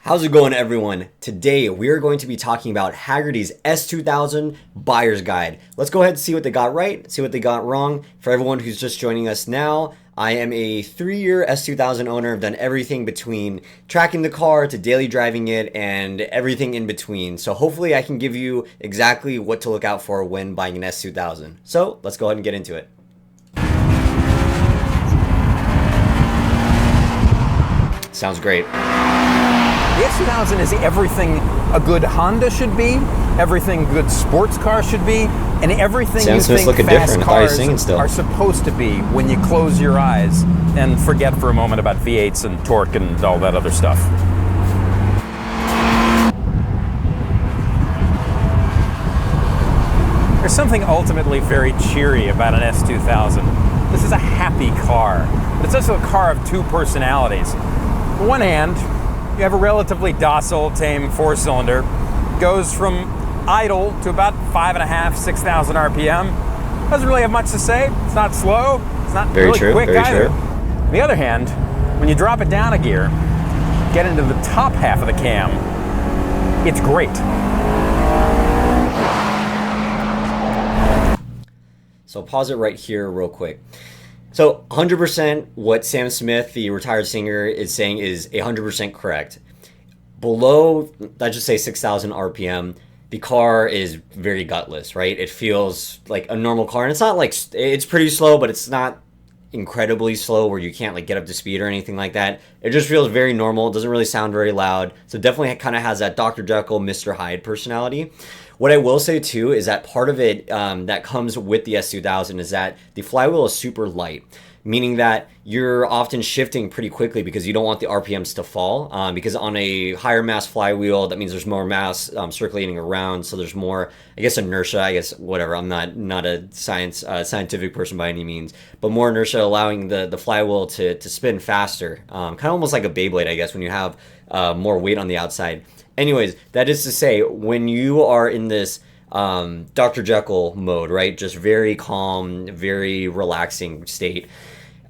How's it going, everyone? Today we are going to be talking about Hagerty's S2000 Buyer's Guide. Let's go ahead and see what they got right, see what they got wrong. For everyone who's just joining us now, I am a 3-year S2000 owner. I've done everything between tracking the car to daily driving it and everything in between. So hopefully I can give you exactly what to look out for when buying an S2000. So let's go ahead and get into it. Sounds great. The S2000 is everything a good Honda should be, everything a good sports car should be, and everything you think fast cars are supposed to be when you close your eyes and forget for a moment about V8s and torque and all that other stuff. There's something ultimately very cheery about an S2000. This is a happy car. It's also a car of two personalities. On one hand, you have a relatively docile, tame four-cylinder. Goes from idle to about 5.5, 6,000 RPM. Doesn't really have much to say. It's not slow. It's not really quick either. On the other hand, when you drop it down a gear, get into the top half of the cam, it's great. So pause it right here real quick. So 100% what Sam Smith, the retired singer, is saying is 100% correct. Below, let's just say 6,000 RPM, the car is very gutless, right? It feels like a normal car, and it's not like, it's pretty slow, but it's not incredibly slow where you can't like get up to speed or anything like that. It just feels very normal. It doesn't really sound very loud. So definitely kind of has that Dr. Jekyll, Mr. Hyde personality. What I will say too is that part of it that comes with the S2000 is that the flywheel is super light, meaning that you're often shifting pretty quickly because you don't want the RPMs to fall. Because on a higher mass flywheel, that means there's more mass circulating around, so there's more, I guess, inertia. I guess whatever. I'm not a scientific person by any means, but more inertia allowing the flywheel to spin faster, kind of almost like a Beyblade, I guess, when you have more weight on the outside. Anyways, that is to say, when you are in this Dr. Jekyll mode, right, just very calm, very relaxing state,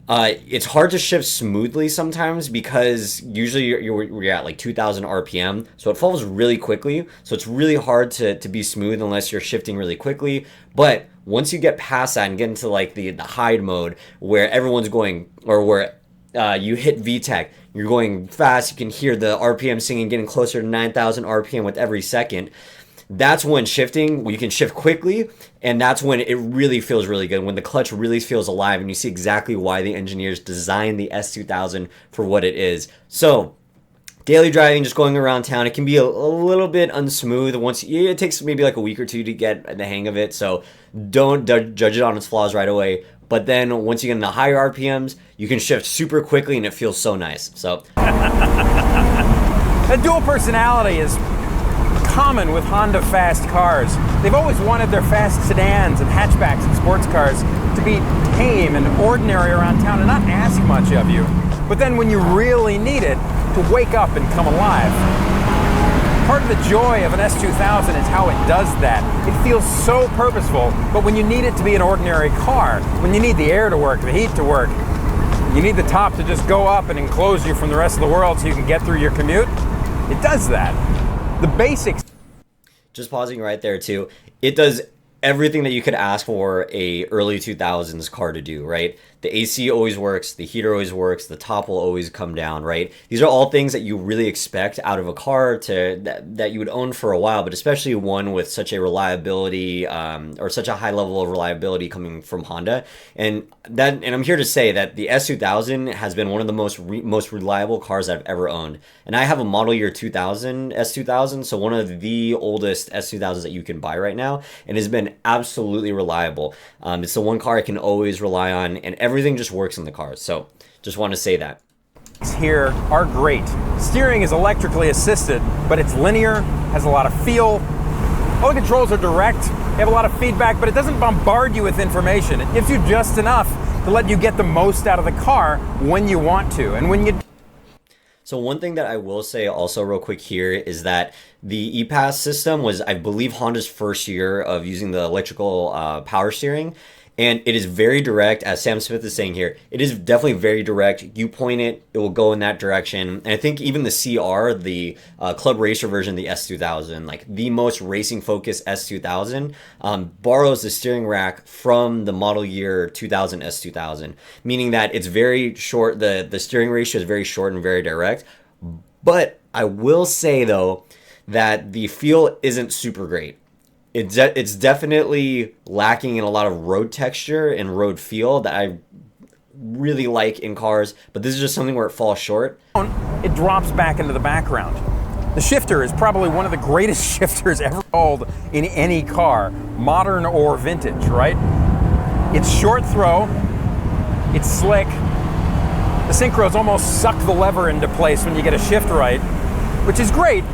it's hard to shift smoothly sometimes because usually you're at like 2,000 RPM, so it falls really quickly. So it's really hard to be smooth unless you're shifting really quickly. But once you get past that and get into like the Hyde mode where everyone's going, or where you hit VTEC, you're going fast, you can hear the RPM singing, getting closer to 9,000 RPM with every second. That's when shifting, you can shift quickly, and that's when it really feels really good, when the clutch really feels alive, and you see exactly why the engineers designed the S2000 for what it is. So, daily driving, just going around town, it can be a little bit unsmooth. It takes maybe like a week or two to get the hang of it, so don't judge it on its flaws right away. But then once you get into higher RPMs, you can shift super quickly and it feels so nice. So that dual personality is common with Honda fast cars. They've always wanted their fast sedans and hatchbacks and sports cars to be tame and ordinary around town and not ask much of you. But then when you really need it, to wake up and come alive. Part of the joy of an S2000 is how it does that. It feels so purposeful, but when you need it to be an ordinary car, when you need the air to work, the heat to work, you need the top to just go up and enclose you from the rest of the world so you can get through your commute, it does that. The basics. Just pausing right there too, it does everything that you could ask for a early 2000s car to do, right? The AC always works, the heater always works, the top will always come down, right? These are all things that you really expect out of a car that you would own for a while, but especially one with such a reliability or such a high level of reliability coming from Honda. And I'm here to say that the S2000 has been one of the most reliable cars I've ever owned. And I have a model year 2000 S2000, so one of the oldest S2000s that you can buy right now, and has been absolutely reliable. It's the one car I can always rely on, and everything just works in the car. So just want to say that. Here are great. Steering is electrically assisted, but it's linear, has a lot of feel. All the controls are direct, they have a lot of feedback, but it doesn't bombard you with information. It gives you just enough to let you get the most out of the car when you want to. And when you So one thing that I will say also real quick here is that the ePass system was, I believe, Honda's first year of using the electrical power steering. And it is very direct, as Sam Smith is saying here. It is definitely very direct. You point it, it will go in that direction. And I think even the CR, the Club Racer version, the S2000, like the most racing focused S2000, borrows the steering rack from the model year 2000 S2000, meaning that it's very short. The steering ratio is very short and very direct. But I will say, though, that the feel isn't super great. It's definitely lacking in a lot of road texture and road feel that I really like in cars, but this is just something where it falls short. It drops back into the background. The shifter is probably one of the greatest shifters ever sold in any car, modern or vintage, right? It's short throw, it's slick. The synchros almost suck the lever into place when you get a shift right, which is great,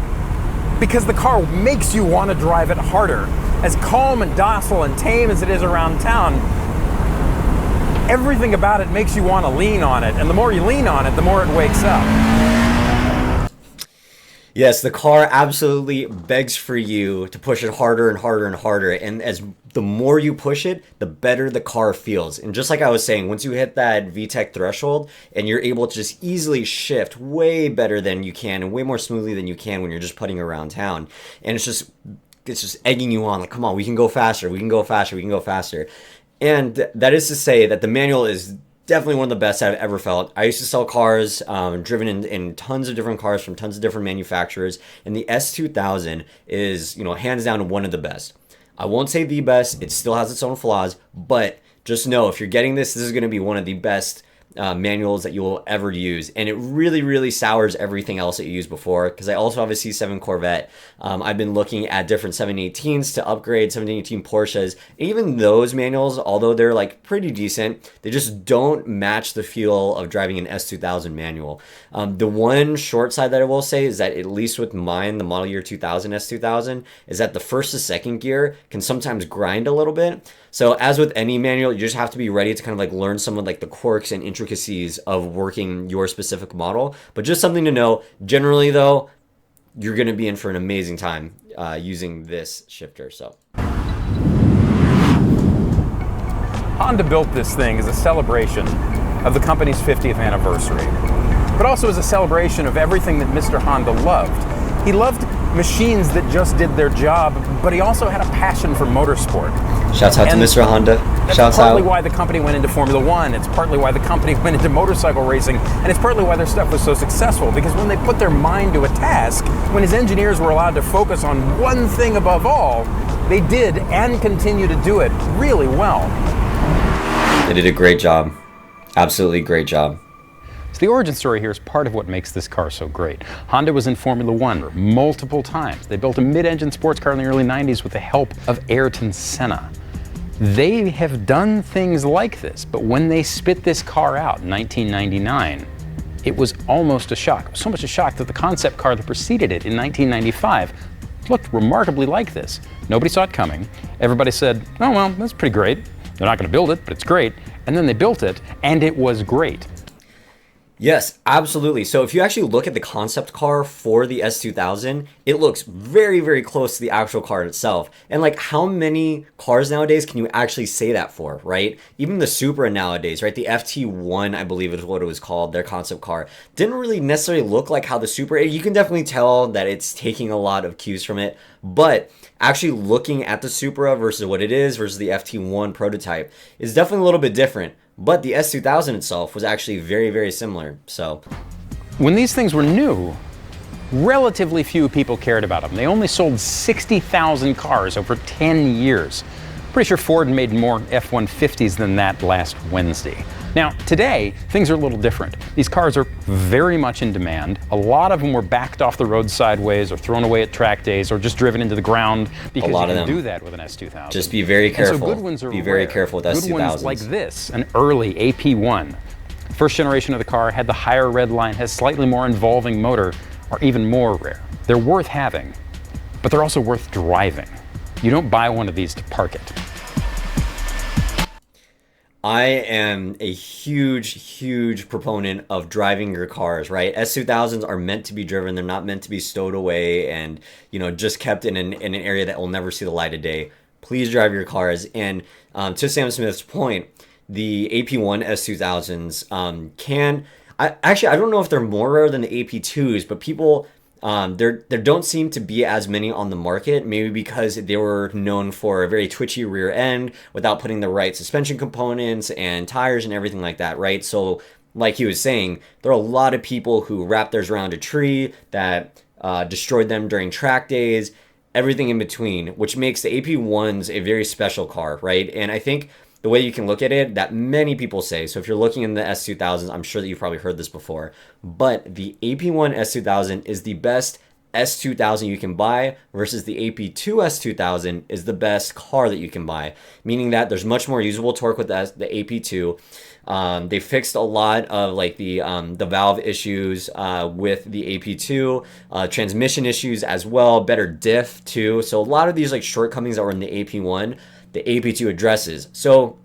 because the car makes you want to drive it harder. As calm and docile and tame as it is around town, everything about it makes you want to lean on it. And the more you lean on it, the more it wakes up. Yes, the car absolutely begs for you to push it harder and harder and harder. And as the more you push it, the better the car feels. And just like I was saying, once you hit that VTEC threshold and you're able to just easily shift way better than you can and way more smoothly than you can when you're just putting around town. And it's just egging you on, like, come on, we can go faster, we can go faster, we can go faster. And that is to say that the manual is definitely one of the best I've ever felt. I used to sell cars, driven in tons of different cars from tons of different manufacturers, and the S2000 is, hands down one of the best. I won't say the best, it still has its own flaws, but just know if you're getting this is going to be one of the best manuals that you will ever use, and it really, really sours everything else that you used before, because I also have a C7 Corvette. I've been looking at different 718s to upgrade, 718 Porsches. Even those manuals, although they're like pretty decent, they just don't match the feel of driving an S2000 manual. The one short side that I will say is that, at least with mine, the model year 2000 S2000, is that the first to second gear can sometimes grind a little bit. So as with any manual, you just have to be ready to kind of like learn some of like the quirks and intricacies of working your specific model. But just something to know, generally though, you're going to be in for an amazing time using this shifter. So Honda built this thing as a celebration of the company's 50th anniversary, but also as a celebration of everything that Mr. Honda loved. He loved machines that just did their job, but he also had a passion for motorsport. Shouts out to Mr. Honda. That's Shouts partly out. why the company went into Formula One. It's partly why the company went into motorcycle racing, and it's partly why their stuff was so successful, because when they put their mind to a task, when his engineers were allowed to focus on one thing above all, they did and continue to do it really well. They did a great job. Absolutely great job. So the origin story here is part of what makes this car so great. Honda was in Formula One multiple times. They built a mid-engine sports car in the early 90s with the help of Ayrton Senna. They have done things like this, but when they spit this car out in 1999, it was almost a shock. It was so much a shock that the concept car that preceded it in 1995 looked remarkably like this. Nobody saw it coming. Everybody said, oh well, that's pretty great. They're not going to build it, but it's great. And then they built it, and it was great. Yes, absolutely. So if you actually look at the concept car for the S2000, it looks very, very close to the actual car itself. And like, how many cars nowadays can you actually say that for, right? Even the Supra nowadays, right? The FT1, I believe is what it was called, their concept car, didn't really necessarily look like how the Supra, you can definitely tell that it's taking a lot of cues from it, but actually looking at the Supra versus what it is versus the FT1 prototype is definitely a little bit different. But the S2000 itself was actually very, very similar. So when these things were new, relatively few people cared about them. They only sold 60,000 cars over 10 years. Pretty sure Ford made more F-150s than that last Wednesday. Now, today, things are a little different. These cars are very much in demand. A lot of them were backed off the road sideways or thrown away at track days or just driven into the ground, because you can do that with an S2000. Just be very careful. And so good ones are be very rare. careful with S2000s. Good ones like this, an early AP1. First generation of the car had the higher red line, has slightly more involving motor, are even more rare. They're worth having, but they're also worth driving. You don't buy one of these to park it. I am a huge proponent of driving your cars, right? S2000s are meant to be driven. They're not meant to be stowed away and, just kept in an area that will never see the light of day. please drive your cars. And to Sam Smith's point, the AP1 S2000s I don't know if they're more rare than the AP2s, but people, there don't seem to be as many on the market, maybe because they were known for a very twitchy rear end without putting the right suspension components and tires and everything like that, right? So like he was saying, there are a lot of people who wrapped theirs around a tree, that destroyed them during track days, everything in between, which makes the AP1s a very special car, right? And I think the way you can look at it, that many people say, so if you're looking in the S2000s, I'm sure that you've probably heard this before, but the AP1 S2000 is the best S2000 you can buy versus the AP2 S2000 is the best car that you can buy, meaning that there's much more usable torque with the AP2. They fixed a lot of like the valve issues with the AP2, transmission issues as well, better diff too. So a lot of these like shortcomings that were in the AP1, the AP2 addresses. So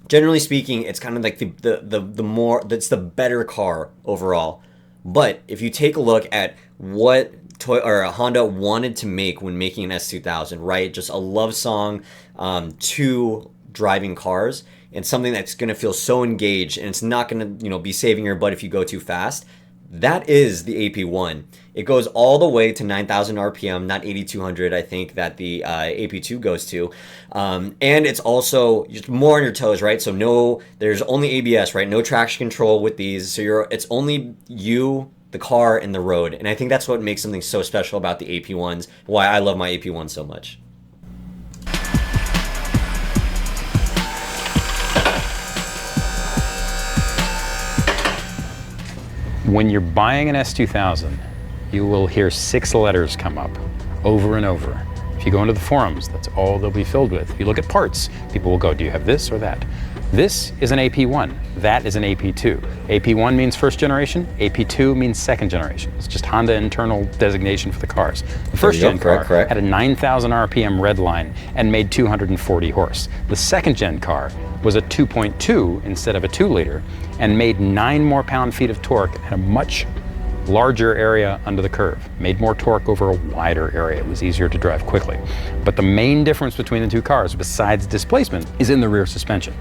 generally speaking, it's kind of like the more, that's the better car overall. But if you take a look at what Honda wanted to make when making an S2000, right? Just a love song to driving cars, and something that's going to feel so engaged, and it's not going to, be saving your butt if you go too fast. That is the AP1. It goes all the way to 9,000 RPM, not 8,200, I think, that the AP2 goes to. And it's also just more on your toes, right? So there's only ABS, right? No traction control with these. So it's only you, the car, and the road. And I think that's what makes something so special about the AP1s, why I love my AP1 so much. When you're buying an S2000, you will hear 6 letters come up over and over. If you go into the forums, that's all they'll be filled with. If you look at parts, people will go, do you have this or that? This is an AP1, that is an AP2. AP1 means first generation, AP2 means second generation. It's just Honda internal designation for the cars. The first gen car had a 9,000 RPM red line and made 240 horse. The second gen car was a 2.2 instead of a 2 liter and made 9 more pound-feet of torque and a much larger area under the curve. Made more torque over a wider area. It was easier to drive quickly. But the main difference between the two cars, besides displacement, is in the rear suspension.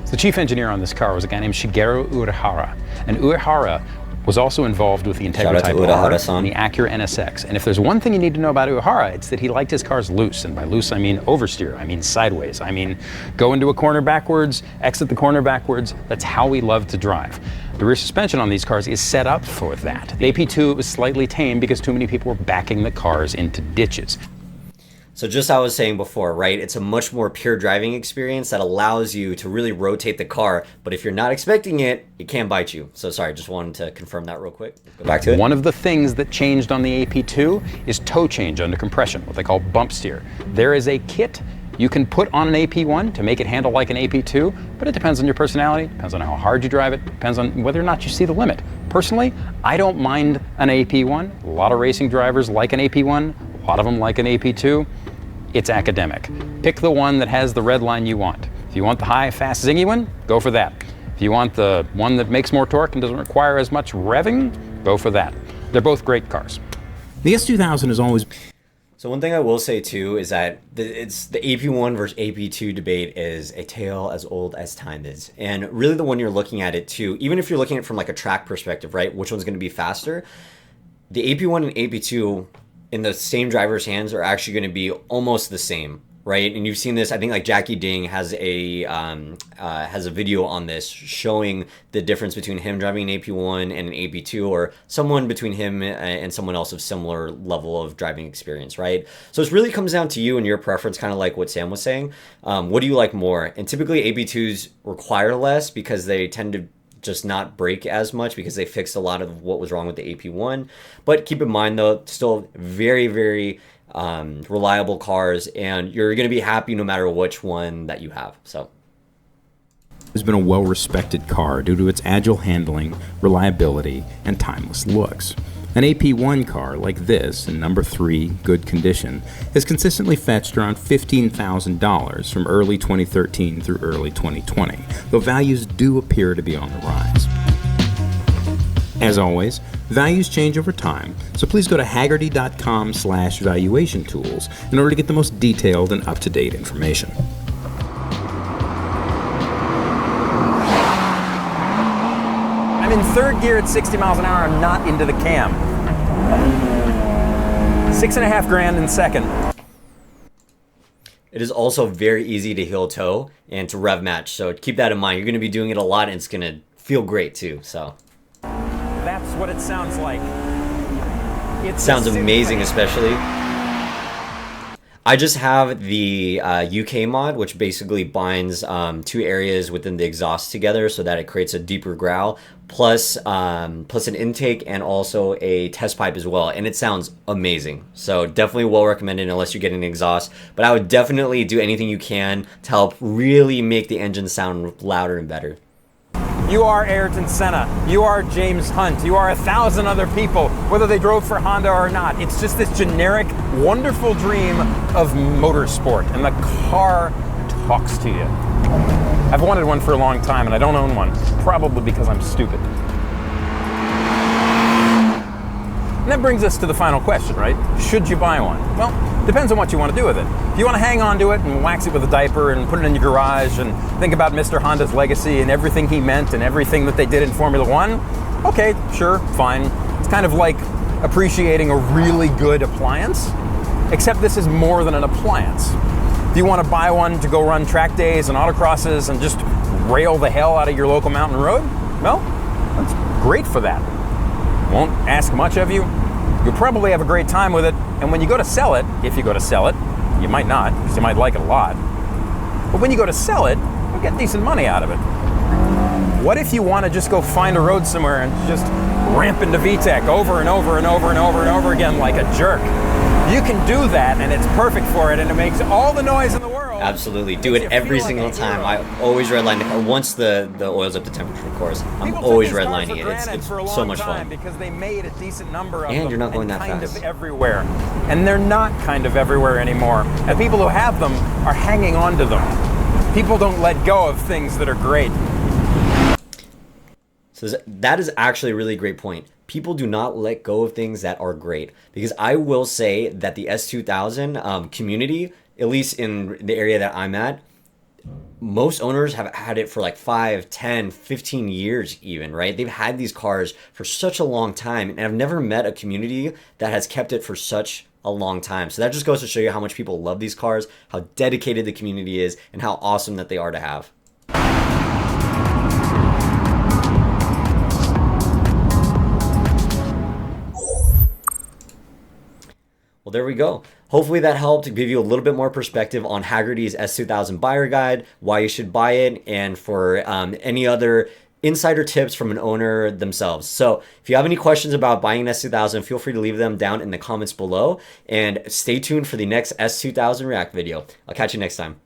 So the chief engineer on this car was a guy named Shigeru Uehara. And Uehara was also involved with the Integra Type R and the Acura NSX. And if there's one thing you need to know about Uehara, it's that he liked his cars loose. And by loose, I mean oversteer. I mean sideways. I mean go into a corner backwards, exit the corner backwards. That's how we love to drive. The rear suspension on these cars is set up for that. The AP2 was slightly tame because too many people were backing the cars into ditches. So just as I was saying before, right, it's a much more pure driving experience that allows you to really rotate the car. But if you're not expecting it, it can bite you. So sorry, just wanted to confirm that real quick. Go back to it. One of the things that changed on the AP2 is toe change under compression, what they call bump steer. There is a kit you can put on an AP1 to make it handle like an AP2, but it depends on your personality, depends on how hard you drive it, depends on whether or not you see the limit. Personally, I don't mind an AP1. A lot of racing drivers like an AP1, a lot of them like an AP2. It's academic. Pick the one that has the red line you want. If you want the high, fast, zingy one, go for that. If you want the one that makes more torque and doesn't require as much revving, go for that. They're both great cars. The S2000 is always... So one thing I will say too is that it's the AP1 versus AP2 debate is a tale as old as time is. And really the one you're looking at it too, even if you're looking at it from like a track perspective, right? Which one's going to be faster? The AP1 and AP2 in the same driver's hands are actually going to be almost the same, right? And you've seen this. I think like Jackie Ding has a video on this showing the difference between him driving an AP1 and an AP2, or someone between him and someone else of similar level of driving experience, right? So it really comes down to you and your preference, kind of like what Sam was saying. What do you like more? And typically AP2s require less because they tend to just not break as much because they fixed a lot of what was wrong with the AP1. But keep in mind though, still very, very reliable cars, and you're going to be happy no matter which one that you have. So has been a well-respected car due to its agile handling, reliability, and timeless looks. An AP1 car like this, in number 3, good condition, has consistently fetched around $15,000 from early 2013 through early 2020, though values do appear to be on the rise. As always, Values change over time, so please go to Hagerty.com/valuation tools in order to get the most detailed and up-to-date information. I'm in third gear at 60 miles an hour. I'm not into the cam. $6.5 grand in second. It is also very easy to heel toe and to rev match, so keep that in mind. You're going to be doing it a lot, and it's going to feel great too. So that's what it sounds like. It sounds amazing, especially. I just have the UK mod, which basically binds two areas within the exhaust together so that it creates a deeper growl, plus an intake and also a test pipe as well. And it sounds amazing. So definitely well recommended unless you're getting an exhaust. But I would definitely do anything you can to help really make the engine sound louder and better. You are Ayrton Senna. You are James Hunt. You are 1,000 other people, whether they drove for Honda or not. It's just this generic, wonderful dream of motorsport, and the car talks to you. I've wanted one for a long time, and I don't own one, probably because I'm stupid. And that brings us to the final question, right? Should you buy one? Well, depends on what you want to do with it. If you want to hang on to it and wax it with a diaper and put it in your garage and think about Mr. Honda's legacy and everything he meant and everything that they did in Formula One, okay, sure, fine. It's kind of like appreciating a really good appliance, except this is more than an appliance. If you want to buy one to go run track days and autocrosses and just rail the hell out of your local mountain road, well, that's great for that. Won't ask much of you. You'll probably have a great time with it, and when you go to sell it, if you go to sell it, you might not, because you might like it a lot. But when you go to sell it, you'll get decent money out of it. What if you want to just go find a road somewhere and just ramp into VTEC over and over and over and over and over again like a jerk? You can do that, and it's perfect for it, and it makes all the noise in the world. Absolutely. Do it every single time. I always redline the car. Once the oil's up to temperature, of course. I'm always redlining it. It's so much fun. Because they made a decent number of and them, you're not going that kind fast. of everywhere. And they're not kind of everywhere anymore. And people who have them are hanging on to them. People don't let go of things that are great. So that is actually a really great point. People do not let go of things that are great. Because I will say that the S2000 community, at least in the area that I'm at, most owners have had it for like 5, 10, 15 years even, right? They've had these cars for such a long time, and I've never met a community that has kept it for such a long time. So that just goes to show you how much people love these cars, how dedicated the community is, and how awesome that they are to have. Well, there we go. Hopefully that helped to give you a little bit more perspective on Hagerty's S2000 buyer guide, why you should buy it, and for any other insider tips from an owner themselves. So if you have any questions about buying an S2000, feel free to leave them down in the comments below, and stay tuned for the next S2000 React video. I'll catch you next time.